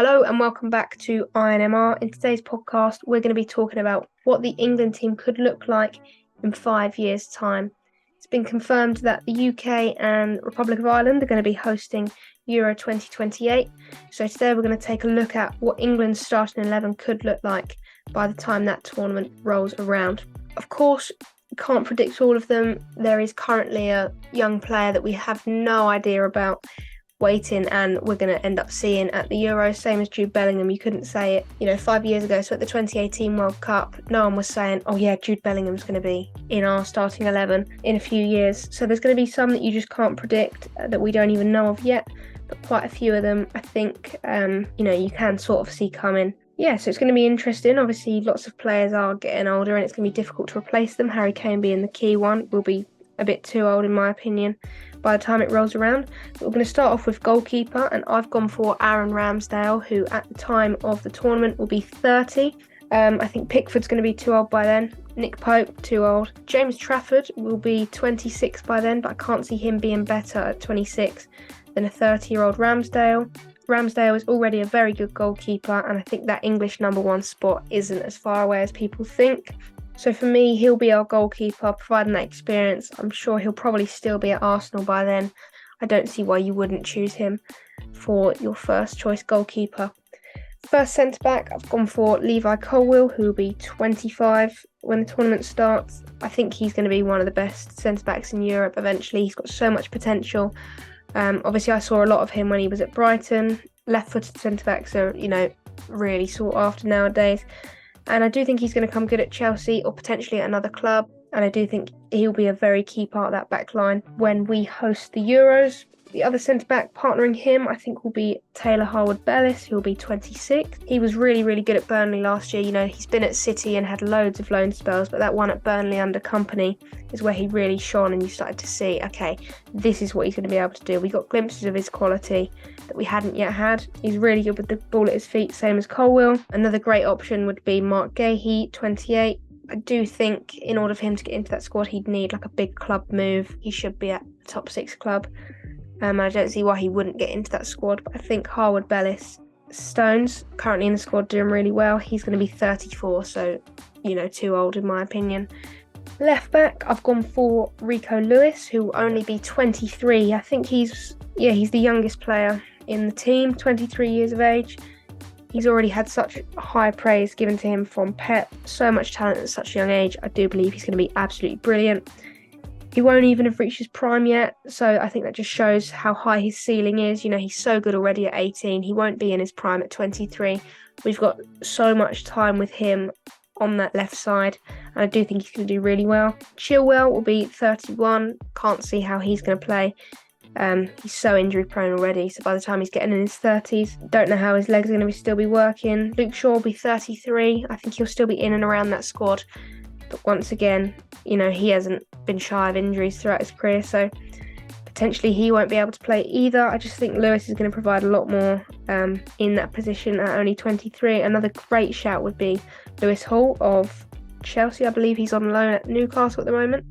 Hello and welcome back to Inmr. In today's podcast, we're going to be talking about what the England team could look like in 5 years' time. It's been confirmed that the UK and Republic of Ireland are going to be hosting Euro 2028. So today we're going to take a look at what England's starting 11 could look like by the time that tournament rolls around. Of course, we can't predict all of them. There is currently a young player that we have no idea about waiting and we're going to end up seeing at the Euros, same as Jude Bellingham. You couldn't say it, 5 years ago. So at the 2018 World Cup, no one was saying, oh yeah, Jude Bellingham's going to be in our starting 11 in a few years. So there's going to be some that you just can't predict, that we don't even know of yet, but quite a few of them I think, you can sort of see coming. Yeah, so it's going to be interesting. Obviously, lots of players are getting older and it's going to be difficult to replace them. Harry Kane being the key one will be a bit too old in my opinion by the time it rolls around. But we're going to start off with goalkeeper, and I've gone for Aaron Ramsdale, who at the time of the tournament will be 30. I think Pickford's going to be too old by then. Nick Pope, too old. James Trafford will be 26 by then, but I can't see him being better at 26 than a 30-year-old Ramsdale. Ramsdale is already a very good goalkeeper, and I think that English number one spot isn't as far away as people think. So for me, he'll be our goalkeeper, providing that experience. I'm sure he'll probably still be at Arsenal by then. I don't see why you wouldn't choose him for your first choice goalkeeper. First centre-back, I've gone for Levi Colwill, who will be 25 when the tournament starts. I think he's going to be one of the best centre-backs in Europe eventually. He's got so much potential. Obviously, I saw a lot of him when he was at Brighton. Left-footed centre-backs are, really sought after nowadays. And I do think he's going to come good at Chelsea or potentially at another club. And I do think he'll be a very key part of that back line when we host the Euros. The other centre-back partnering him, I think, will be Taylor Harwood-Bellis, who will be 26. He was really, really good at Burnley last year. He's been at City and had loads of loan spells, but that one at Burnley under Company is where he really shone and you started to see, okay, this is what he's going to be able to do. We got glimpses of his quality that we hadn't yet had. He's really good with the ball at his feet, same as Colwill. Another great option would be Mark Gahey, 28. I do think in order for him to get into that squad, he'd need like a big club move. He should be at a top 6 club. I don't see why he wouldn't get into that squad, but I think Harwood-Bellis, Stones, currently in the squad doing really well. He's going to be 34, so, too old in my opinion. Left back, I've gone for Rico Lewis, who will only be 23. I think he's the youngest player in the team, 23 years of age. He's already had such high praise given to him from Pep, so much talent at such a young age. I do believe he's going to be absolutely brilliant. He won't even have reached his prime yet, so I think that just shows how high his ceiling is. He's so good already at 18. He won't be in his prime at 23. We've got so much time with him on that left side, and I do think he's going to do really well. Chilwell will be 31. Can't see how he's going to play. He's so injury prone already, so by the time he's getting in his 30s, don't know how his legs are going to still be working. Luke Shaw will be 33. I think he'll still be in and around that squad. But once again, he hasn't been shy of injuries throughout his career, so potentially he won't be able to play either. I just think Lewis is going to provide a lot more in that position at only 23. Another great shout would be Lewis Hall of Chelsea. I believe he's on loan at Newcastle at the moment.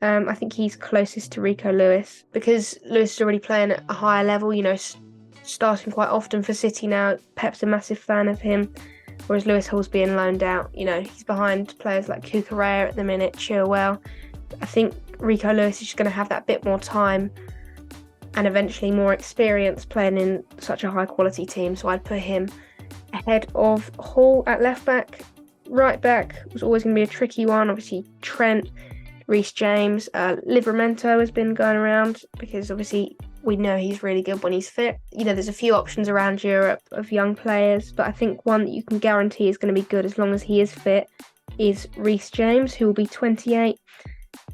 I think he's closest to Rico Lewis because Lewis is already playing at a higher level, starting quite often for City now. Pep's a massive fan of him. Whereas Lewis Hall's being loaned out, he's behind players like Cucurella at the minute, Chilwell. I think Rico Lewis is just going to have that bit more time and eventually more experience playing in such a high quality team. So I'd put him ahead of Hall at left back. Right back was always going to be a tricky one. Obviously Trent, Reece James, Livramento has been going around because obviously we know he's really good when he's fit. There's a few options around Europe of young players, but I think one that you can guarantee is going to be good as long as he is fit is Reece James, who will be 28.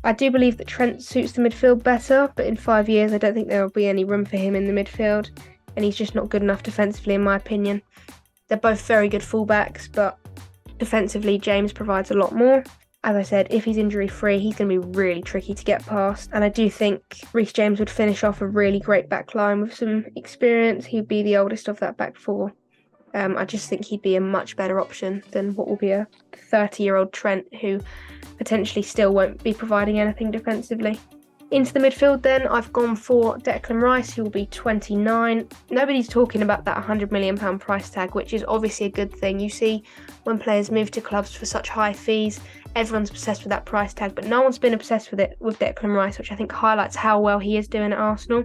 I do believe that Trent suits the midfield better, but in 5 years I don't think there will be any room for him in the midfield, and he's just not good enough defensively in my opinion. They're both very good fullbacks, but defensively James provides a lot more. As I said, if he's injury-free, he's going to be really tricky to get past. And I do think Reece James would finish off a really great back line with some experience. He'd be the oldest of that back four. I just think he'd be a much better option than what will be a 30-year-old Trent who potentially still won't be providing anything defensively. Into the midfield then, I've gone for Declan Rice, who will be 29. Nobody's talking about that £100 million price tag, which is obviously a good thing. You see, when players move to clubs for such high fees, everyone's obsessed with that price tag, but no one's been obsessed with it with Declan Rice, which I think highlights how well he is doing at Arsenal.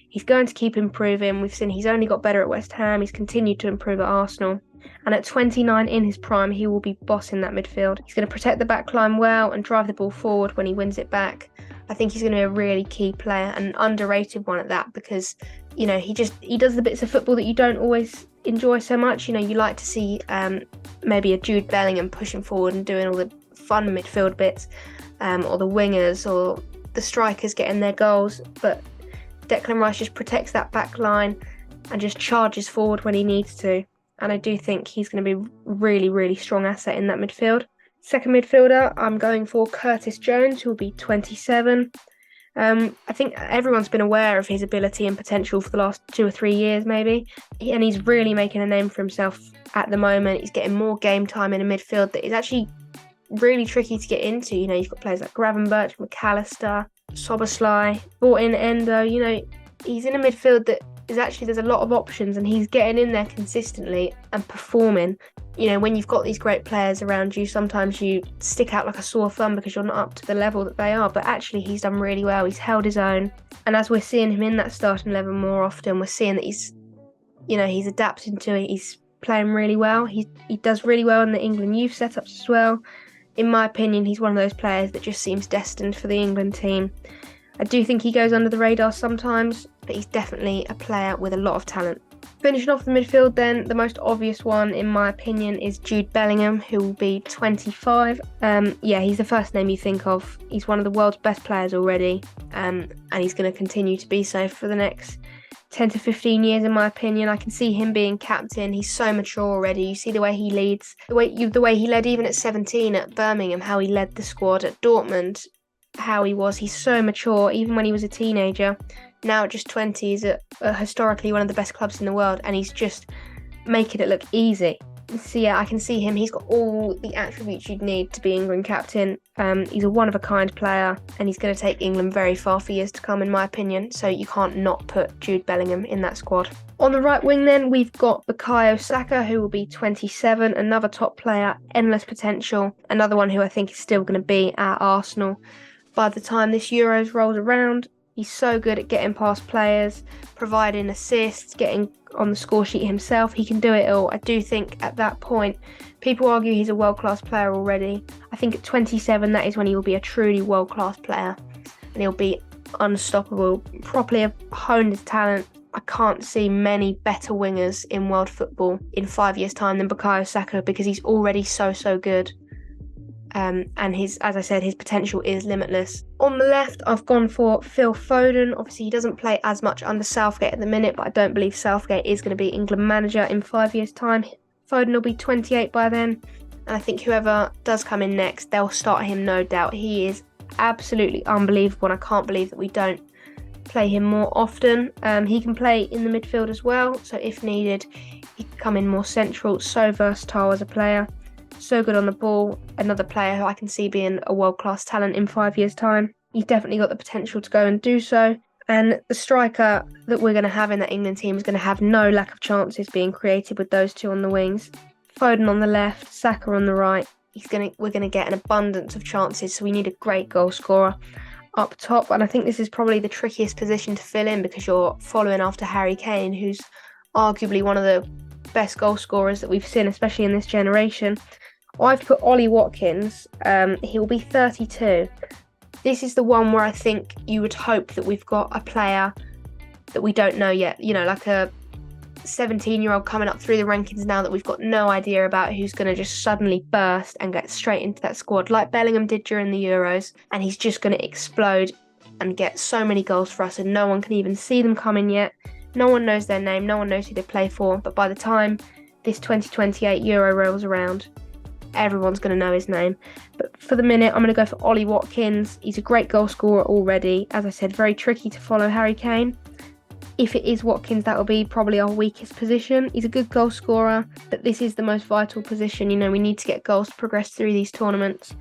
He's going to keep improving. We've seen he's only got better at West Ham. He's continued to improve at Arsenal. And at 29 in his prime, he will be bossing that midfield. He's going to protect the back line well and drive the ball forward when he wins it back. I think he's going to be a really key player, and an underrated one at that, because, you know, he does the bits of football that you don't always enjoy so much. You know, you like to see maybe a Jude Bellingham pushing forward and doing all the fun midfield bits, or the wingers or the strikers getting their goals. But Declan Rice just protects that back line and just charges forward when he needs to. And I do think he's going to be a really, really strong asset in that midfield. Second midfielder, I'm going for Curtis Jones, who will be 27. I think everyone's been aware of his ability and potential for the last 2 or 3 years, maybe. And he's really making a name for himself at the moment. He's getting more game time in a midfield that is actually really tricky to get into. You know, you've got players like Gravenberch, McAllister, Soboslai, brought in Endo. You know, he's in a midfield that is actually, there's a lot of options, and he's getting in there consistently and performing. You know, when you've got these great players around you, sometimes you stick out like a sore thumb because you're not up to the level that they are. But actually, he's done really well. He's held his own. And as we're seeing him in that starting 11 more often, we're seeing that he's adapting to it. He's playing really well. He does really well in the England youth setups as well. In my opinion, he's one of those players that just seems destined for the England team. I do think he goes under the radar sometimes, but he's definitely a player with a lot of talent. Finishing off the midfield then, the most obvious one in my opinion is Jude Bellingham, who will be 25. He's the first name you think of. He's one of the world's best players already, and he's going to continue to be so for the next 10 to 15 years in my opinion. I can see him being captain. He's so mature already. You see the way he leads, the way he led even at 17 at Birmingham, how he led the squad at Dortmund, how he was. He's so mature even when he was a teenager. Now at just 20, he's at historically one of the best clubs in the world, and he's just making it look easy. So yeah, I can see him. He's got all the attributes you'd need to be England captain. He's a one-of-a-kind player, and he's going to take England very far for years to come, in my opinion. So you can't not put Jude Bellingham in that squad. On the right wing then, we've got Bayo Saka, who will be 27, another top player, endless potential, another one who I think is still going to be at Arsenal by the time this Euros rolls around. He's so good at getting past players, providing assists, getting on the score sheet himself. He can do it all. I do think at that point, people argue he's a world-class player already. I think at 27, that is when he will be a truly world-class player, and he'll be unstoppable, properly honed his talent. I can't see many better wingers in world football in 5 years' time than Bayo Saka, because he's already so good. And his potential is limitless. On the left, I've gone for Phil Foden. Obviously, he doesn't play as much under Southgate at the minute, but I don't believe Southgate is going to be England manager in 5 years' time. Foden will be 28 by then, and I think whoever does come in next, they'll start him, no doubt. He is absolutely unbelievable, and I can't believe that we don't play him more often. He can play in the midfield as well, so if needed, he can come in more central. So versatile as a player. So good on the ball. Another player who I can see being a world-class talent in 5 years' time. He's definitely got the potential to go and do so. And the striker that we're going to have in that England team is going to have no lack of chances being created with those two on the wings. Foden on the left, Saka on the right. We're going to get an abundance of chances, so we need a great goal scorer up top. And I think this is probably the trickiest position to fill in, because you're following after Harry Kane, who's arguably one of the best goal scorers that we've seen, especially in this generation. I've put Ollie Watkins. He'll be 32. This is the one where I think you would hope that we've got a player that we don't know yet. You know, like a 17-year-old coming up through the rankings now that we've got no idea about, who's going to just suddenly burst and get straight into that squad like Bellingham did during the Euros. And he's just going to explode and get so many goals for us, and no one can even see them coming yet. No one knows their name. No one knows who they play for. But by the time this 2028 Euro rolls around, everyone's going to know his name. But for the minute, I'm going to go for Ollie Watkins. He's a great goal scorer already. As I said, very tricky to follow Harry Kane. if it is Watkins, that will be probably our weakest position. He's a good goal scorer, but this is the most vital position. We need to get goals to progress through these tournaments.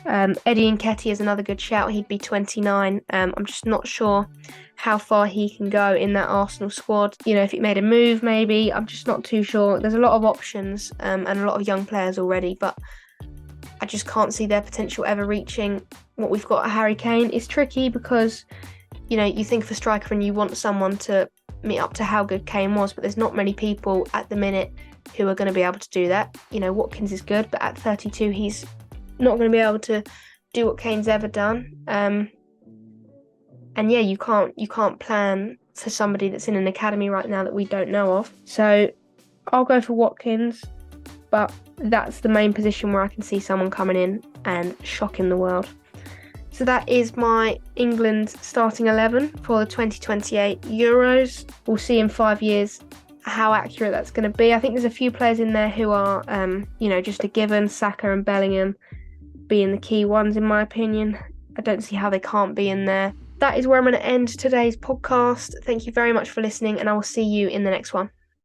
Eddie Nketiah is another good shout. He'd be 29. I'm just not sure how far he can go in that Arsenal squad. If he made a move, maybe. I'm just not too sure. There's a lot of options and a lot of young players already, but I just can't see their potential ever reaching what we've got at Harry Kane. It's tricky because you think of a striker and you want someone to meet up to how good Kane was, but there's not many people at the minute who are going to be able to do that. Watkins is good, but at 32, he's not going to be able to do what Kane's ever done. And yeah, you can't plan for somebody that's in an academy right now that we don't know of. So I'll go for Watkins, but that's the main position where I can see someone coming in and shocking the world. So that is my England starting 11 for the 2028 Euros. We'll see in 5 years how accurate that's going to be. I think there's a few players in there who are, just a given. Saka and Bellingham being the key ones, in my opinion. I don't see how they can't be in there. That is where I'm going to end today's podcast. Thank you very much for listening, and I will see you in the next one.